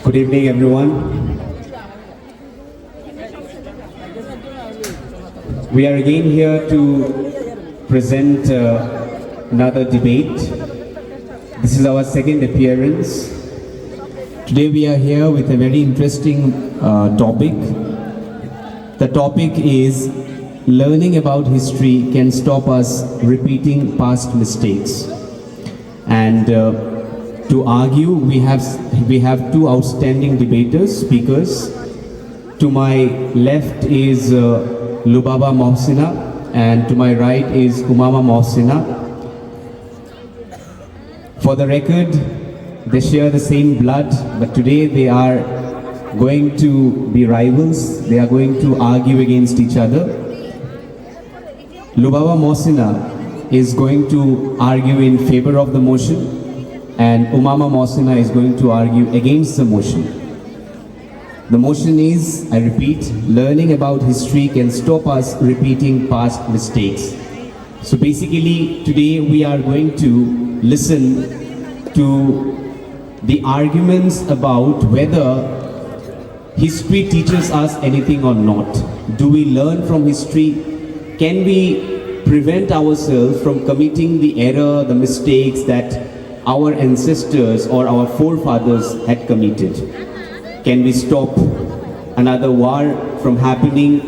Good evening, everyone. We are again here to present another debate. This is our second appearance. Today we are here with a very interesting topic. The topic is learning about history can stop us repeating past mistakes. And to argue, we have two outstanding debaters, speakers. To my left is Lubaba Mohsina, and to my right is Umama Mohsina. For the record, they share the same blood, but today they are going to be rivals. They are going to argue against each other. Lubaba Mohsina is going to argue in favor of the motion, and Umama Mohsina is going to argue against the motion. The motion is, I repeat, learning about history can stop us repeating past mistakes. So basically, today we are going to listen to the arguments about whether history teaches us anything or not. Do we learn from history? Can we prevent ourselves from committing the error, the mistakes that our ancestors or our forefathers had committed? Can we stop another war from happening?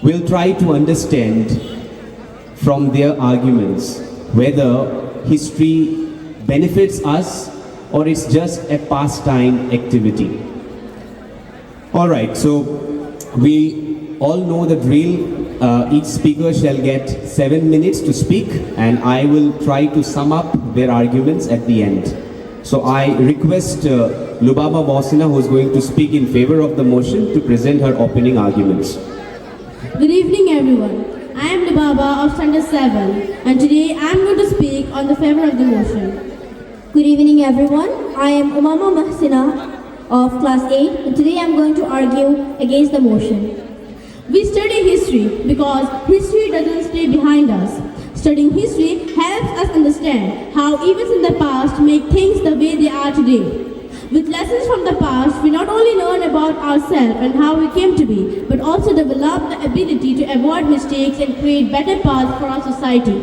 We'll try to understand from their arguments whether history benefits us or it's just a pastime activity. Alright, so we all know the drill. Each speaker shall get 7 minutes to speak, and I will try to sum up their arguments at the end. So I request Lubaba Mohsina, who is going to speak in favor of the motion, to present her opening arguments. Good evening, everyone. I am Lubaba of Standard 7, and today I am going to speak on the favor of the motion. Good evening, everyone. I am Umama Mohsina of Class 8, and today I am going to argue against the motion. We study history because history doesn't stay behind us. Studying history helps us understand how events in the past make things the way they are today. With lessons from the past, we not only learn about ourselves and how we came to be, but also develop the ability to avoid mistakes and create better paths for our society.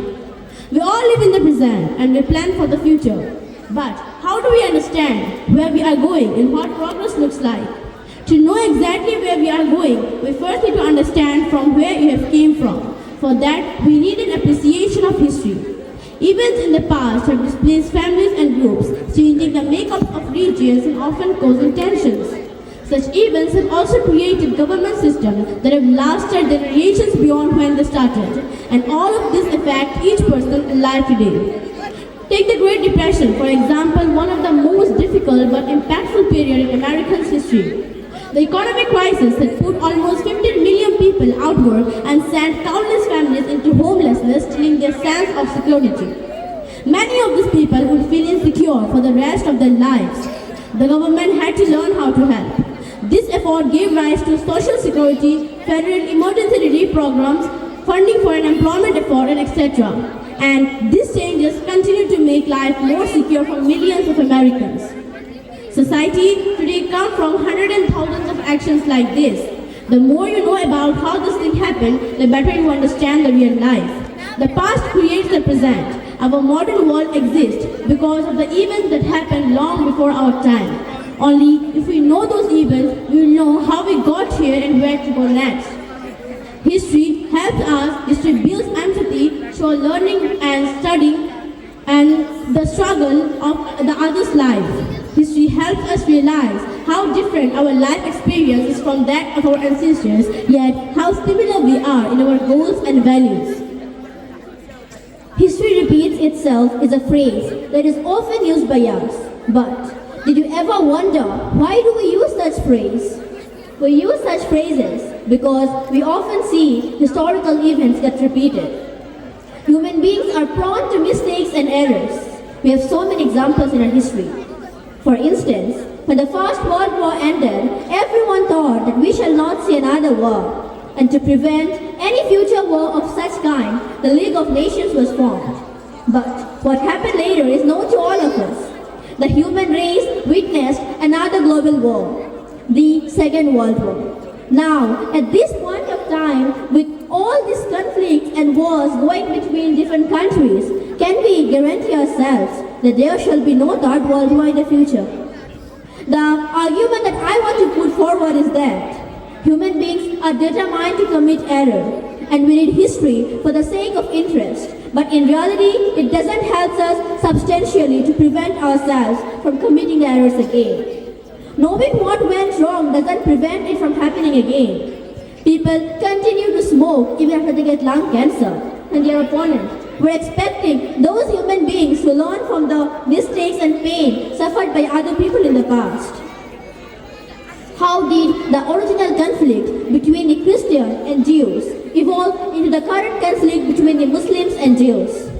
We all live in the present and we plan for the future. But how do we understand where we are going and what progress looks like? To know exactly where we are going, we first need to understand from where you have came from. For that, we need an appreciation of history. Events in the past have displaced families and groups, changing the makeup of regions and often causing tensions. Such events have also created government systems that have lasted generations beyond when they started, and all of this affects each person alive today. Take the Great Depression, for example, one of the most difficult but impactful periods in American history. The economic crisis had put almost 15 million people out of work and sent countless families into homelessness, stealing their sense of security. Many of these people would feel insecure for the rest of their lives. The government had to learn how to help. This effort gave rise to Social Security, federal emergency relief programs, funding for an employment effort, and etc. And these changes continue to make life more secure for millions of Americans. Society today comes from hundreds and thousands of actions like this. The more you know about how this thing happened, the better you understand the real life. The past creates the present. Our modern world exists because of the events that happened long before our time. Only if we know those events, we will know how we got here and where to go next. History helps us, history builds empathy, shows learning and studying and the struggle of the other's life. History helps us realize how different our life experience is from that of our ancestors, yet how similar we are in our goals and values. History repeats itself is a phrase that is often used by us. But did you ever wonder why do we use such phrase? We use such phrases because we often see historical events get repeated. Human beings are prone to mistakes and errors. We have so many examples in our history. For instance, when the First World War ended, everyone thought that we shall not see another war. And to prevent any future war of such kind, the League of Nations was formed. But what happened later is known to all of us. the human race witnessed another global war, the Second World War. Now, at this point of time, with all these conflicts and wars going between different countries, can we guarantee ourselves that there shall be no third world war in the future? The argument that I want to put forward is that human beings are determined to commit error, and we read history for the sake of interest. But in reality, it doesn't help us substantially to prevent ourselves from committing the errors again. Knowing what went wrong doesn't prevent it from happening again. People continue to smoke even after they get lung cancer, and their opponent. We're expecting those human beings to learn from the mistakes and pain suffered by other people in the past. How did the original conflict between the Christians and Jews evolve into the current conflict between the Muslims and Jews?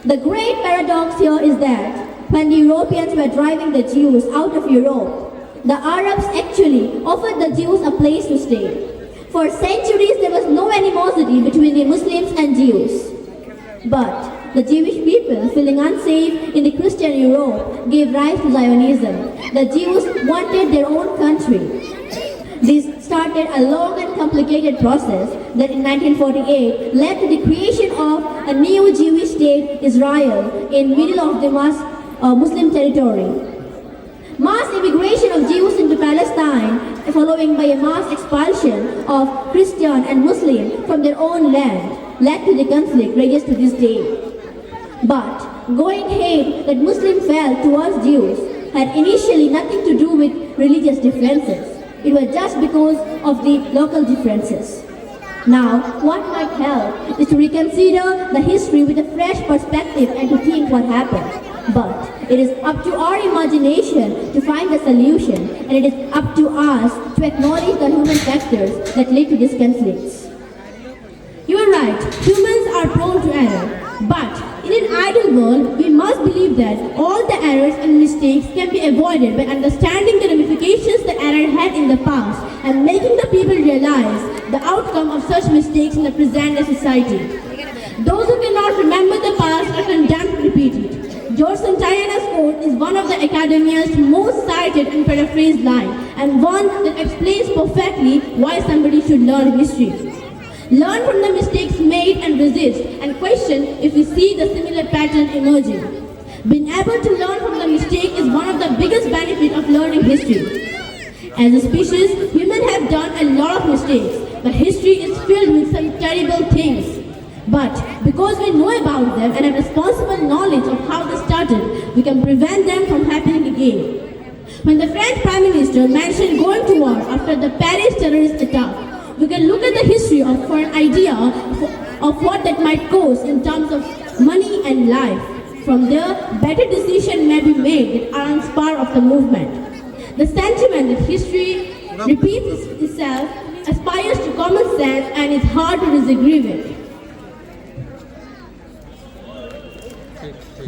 The great paradox here is that when the Europeans were driving the Jews out of Europe, the Arabs actually offered the Jews a place to stay. For centuries, there was no animosity between the Muslims and Jews. But the Jewish people, feeling unsafe in the Christian Europe, gave rise to Zionism. The Jews wanted their own country. This started a long and complicated process that in 1948 led to the creation of a new Jewish state, Israel, in middle of the Muslim territory. Mass immigration of Jews into Palestine, following by a mass expulsion of Christian and Muslim from their own land, led to the conflict rages to this day. But growing hate that Muslims felt towards Jews had initially nothing to do with religious differences. It was just because of the local differences. Now, what might help is to reconsider the history with a fresh perspective and to think what happened. But it is up to our imagination to find the solution, and it is up to us to acknowledge the human factors that lead to these conflicts. You are right, humans are prone to error. But in an ideal world, we must believe that all the errors and mistakes can be avoided by understanding the ramifications the error had in the past and making the people realize the outcome of such mistakes in the present day society. Those who cannot remember the past are condemned to repeat it. George Santayana's quote is one of the academia's most cited and paraphrased lines, and one that explains perfectly why somebody should learn history. Learn from the mistakes made and resist, and question if we see the similar pattern emerging. Being able to learn from the mistake is one of the biggest benefits of learning history. As a species, humans have done a lot of mistakes, but history is filled with some terrible things. But because we know about them and have responsible knowledge of how they started, we can prevent them from happening again. When the French Prime Minister mentioned going to war after the Paris terrorist attack, we can look at the history for an idea of what that might cost in terms of money and life. From there, better decisions may be made that are inspired of the movement. The sentiment that history repeats itself aspires to common sense and is hard to disagree with.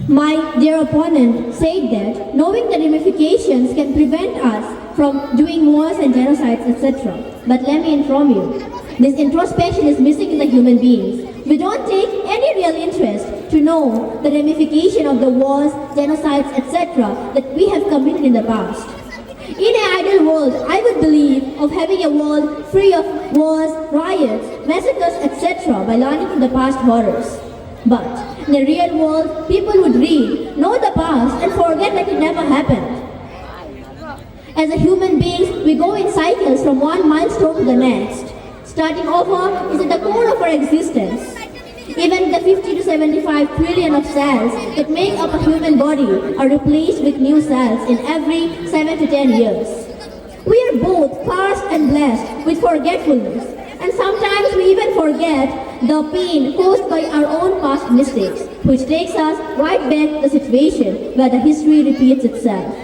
My dear opponent said that knowing the ramifications can prevent us from doing wars and genocides, etc. But let me inform you, this introspection is missing in the human beings. We don't take any real interest to know the ramification of the wars, genocides, etc. that we have committed in the past. In an ideal world, I would believe of having a world free of wars, riots, massacres, etc. by learning from the past horrors. But in the real world, people would read, know the past, and forget that it never happened. As a human beings, we go in cycles from one milestone to the next. Starting over is at the core of our existence. Even the 50 to 75 trillion of cells that make up a human body are replaced with new cells in every 7 to 10 years. We are both cursed and blessed with forgetfulness, and sometimes we even forget the pain caused by our own past mistakes, which takes us right back to the situation where the history repeats itself.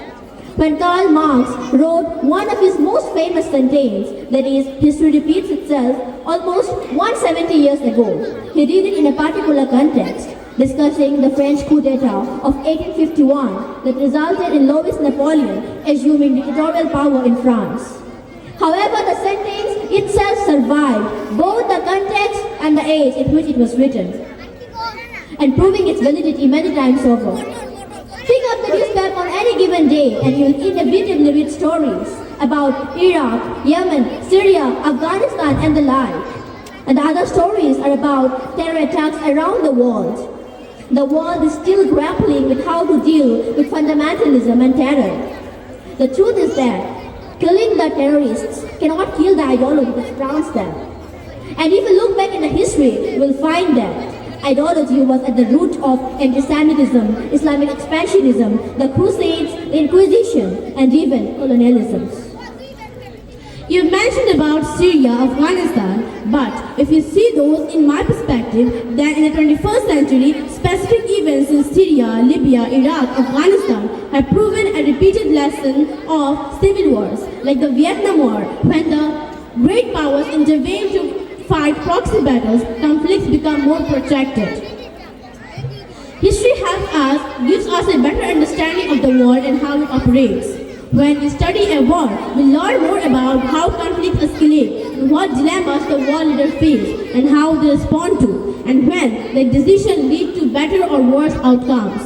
When Karl Marx wrote one of his most famous sentences, that is, history repeats itself, almost 170 years ago, he did it in a particular context, discussing the French coup d'etat of 1851 that resulted in Louis Napoleon assuming dictatorial power in France. However, the sentence itself survived both the context and the age in which it was written, and proving its validity many times over. Pick up the newspaper on any given day and you will inevitably read stories about Iraq, Yemen, Syria, Afghanistan and the like. And the other stories are about terror attacks around the world. The world is still grappling with how to deal with fundamentalism and terror. The truth is that killing the terrorists cannot kill the ideology that surrounds them. And if you look back in the history, you will find that ideology was at the root of anti-Semitism, Islamic expansionism, the Crusades, the Inquisition, and even colonialism. You mentioned about Syria, Afghanistan, but if you see those in my perspective, then in the 21st century, specific events in Syria, Libya, Iraq, Afghanistan have proven a repeated lesson of civil wars, like the Vietnam War, when the great powers intervened to fight proxy battles, conflicts become more protracted. History helps us, gives us a better understanding of the world and how it operates. When we study a war, we learn more about how conflicts escalate, and what dilemmas the war leader face, and how they respond to, and when the decision lead to better or worse outcomes.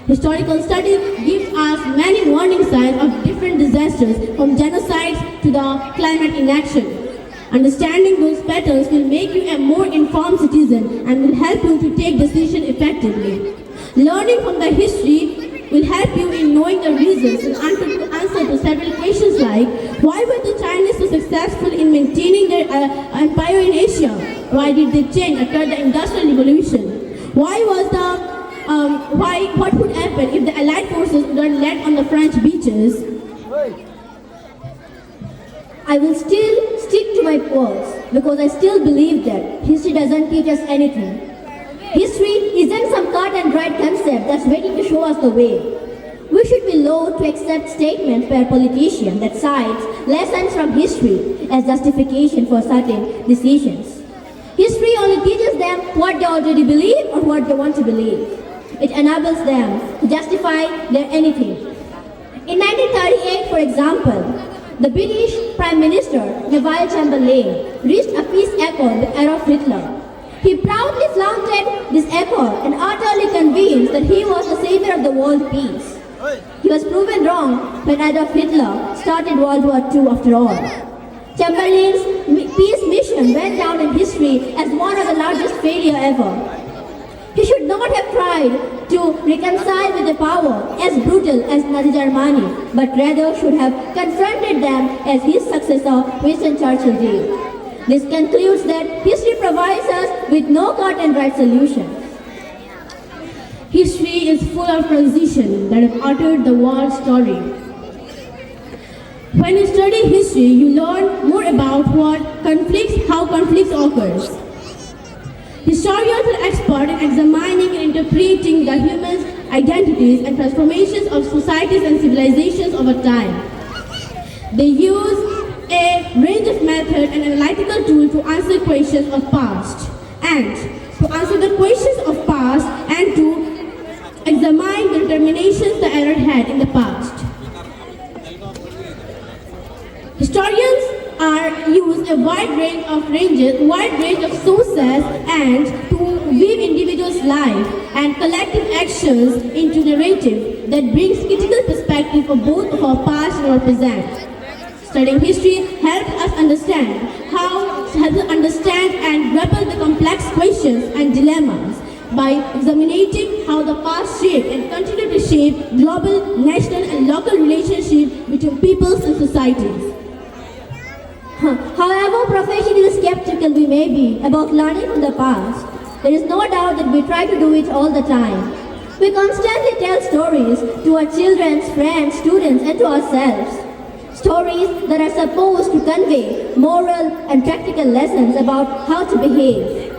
Historical studies give us many warning signs of different disasters, from genocides to the climate inaction. Understanding those patterns will make you a more informed citizen and will help you to take decisions effectively. Learning from the history will help you in knowing the reasons and answer to several questions like, why were the Chinese so successful in maintaining their empire in Asia? Why did they change after the Industrial Revolution? What would happen if the Allied forces were led on the French beaches? I will still stick to my words because I still believe that history doesn't teach us anything. History isn't some cut and dried concept that's waiting to show us the way. We should be loath to accept statements by a politician that cites lessons from history as justification for certain decisions. History only teaches them what they already believe or what they want to believe. It enables them to justify their anything. In 1938, for example, the British Prime Minister Neville Chamberlain reached a peace accord with Adolf Hitler. He proudly flaunted this accord and utterly convinced that he was the savior of the world peace. He was proven wrong when Adolf Hitler started World War II after all. Chamberlain's peace mission went down in history as one of the largest failures ever. He should not have tried to reconcile with a power as brutal as Nazi Germany, but rather should have confronted them as his successor Winston Churchill did. This concludes that history provides us with no cut and dried solution. History is full of transitions that have altered the world story. When you study history, you learn more about how conflicts occurs. Historians are expert in examining and interpreting the human identities and transformations of societies and civilizations over time. They use a range of methods and analytical tools to answer questions of past and to answer the questions of past and to examine the determinations the error had in the past. Historians use a wide range of sources and to weave individuals' lives and collective actions into narrative that brings critical perspective of both of our past and our present. Studying history helps us understand and grapple the complex questions and dilemmas by examining how the past shaped and continue to shape global, national and local relationships between peoples and societies. However professionally skeptical we may be about learning from the past, there is no doubt that we try to do it all the time. We constantly tell stories to our children, friends, students and to ourselves. Stories that are supposed to convey moral and practical lessons about how to behave.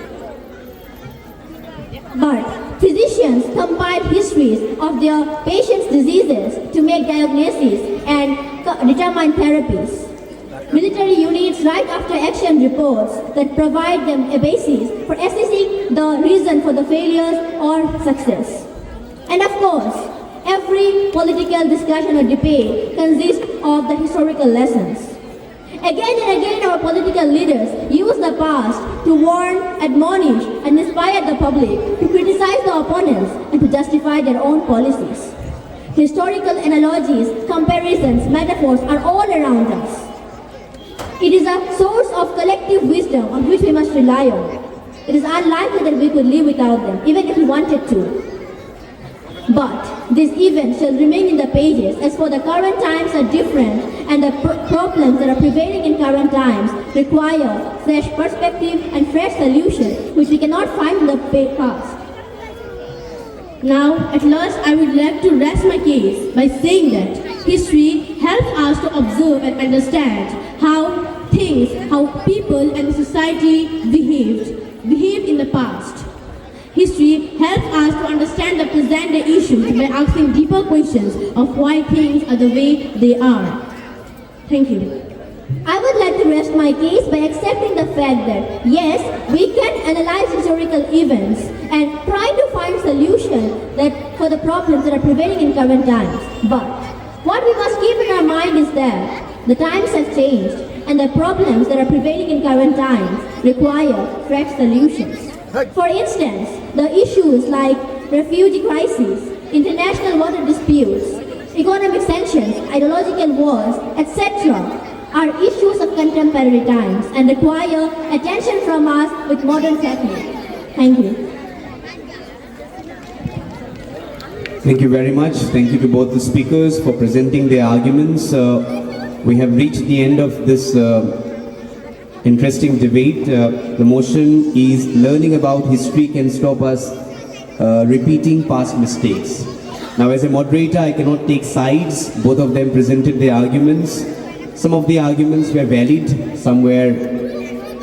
But physicians compile histories of their patients' diseases to make diagnoses and determine therapies. Military units write after action reports that provide them a basis for assessing the reason for the failures or success. And of course, every political discussion or debate consists of the historical lessons. Again and again our political leaders use the past to warn, admonish and inspire the public to criticize the opponents and to justify their own policies. Historical analogies, comparisons, metaphors are all around us. It is a source of collective wisdom on which we must rely on. It is unlikely that we could live without them, even if we wanted to. But these events shall remain in the pages, as for the current times are different, and the problems that are prevailing in current times require fresh perspective and fresh solutions, which we cannot find in the past. Now, at last, I would like to rest my case by saying that history helps us to observe and understand how people and society behaved in the past. History helps us to understand the present day issues by asking deeper questions of why things are the way they are. Thank you. I would like to rest my case by accepting the fact that, yes, we can analyze historical events and try to find solutions for the problems that are prevailing in current times. But what we must keep in our mind is that the times have changed and the problems that are prevailing in current times require fresh solutions. For instance, the issues like refugee crises, international water disputes, economic sanctions, ideological wars, etc. are issues of contemporary times and require attention from us with modern technique. Thank you. Thank you very much. Thank you to both the speakers for presenting their arguments. We have reached the end of this interesting debate. The motion is learning about history can stop us repeating past mistakes. Now, as a moderator, I cannot take sides. Both of them presented their arguments. Some of the arguments were valid, some were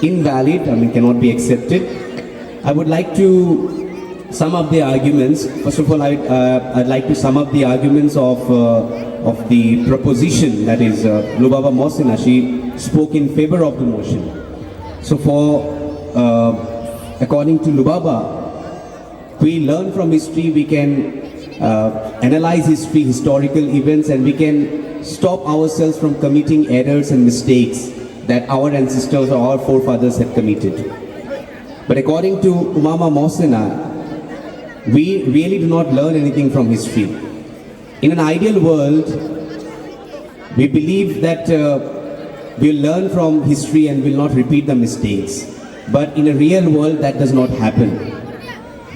invalid, cannot be accepted. I would like to sum up the arguments. First of all, I'd like to sum up the arguments of the proposition, that is, Lubaba Mohsina. She spoke in favor of the motion. So according to Lubaba, we learn from history, we can analyze history, historical events, and we can stop ourselves from committing errors and mistakes that our ancestors or our forefathers had committed. But according to Umama Mohsina, we really do not learn anything from history. In an ideal world, we believe that we'll learn from history and will not repeat the mistakes. But in a real world, that does not happen.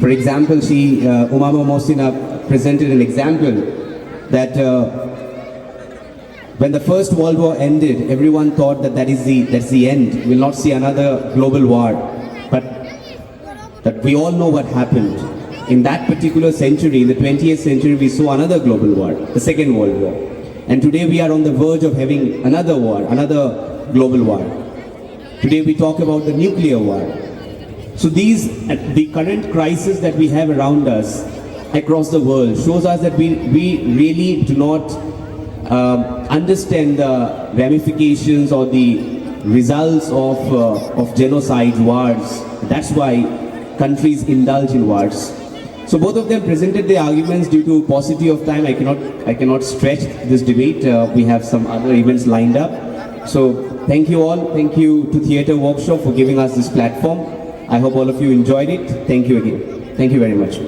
For example, Umama Mohsina presented an example that when the First World War ended, everyone thought that that's the end. We'll not see another global war. But that we all know what happened. In that particular century, in the 20th century, we saw another global war, the Second World War. And today we are on the verge of having another war, another global war. Today we talk about the nuclear war. So the current crisis that we have around us across the world shows us that we really do not understand the ramifications or the results of genocide, wars. That's why countries indulge in wars. So both of them presented their arguments. Due to paucity of time, I cannot stretch this debate. We have some other events lined up. So thank you all. Thank you to Theatre Workshop for giving us this platform. I hope all of you enjoyed it. Thank you again. Thank you very much.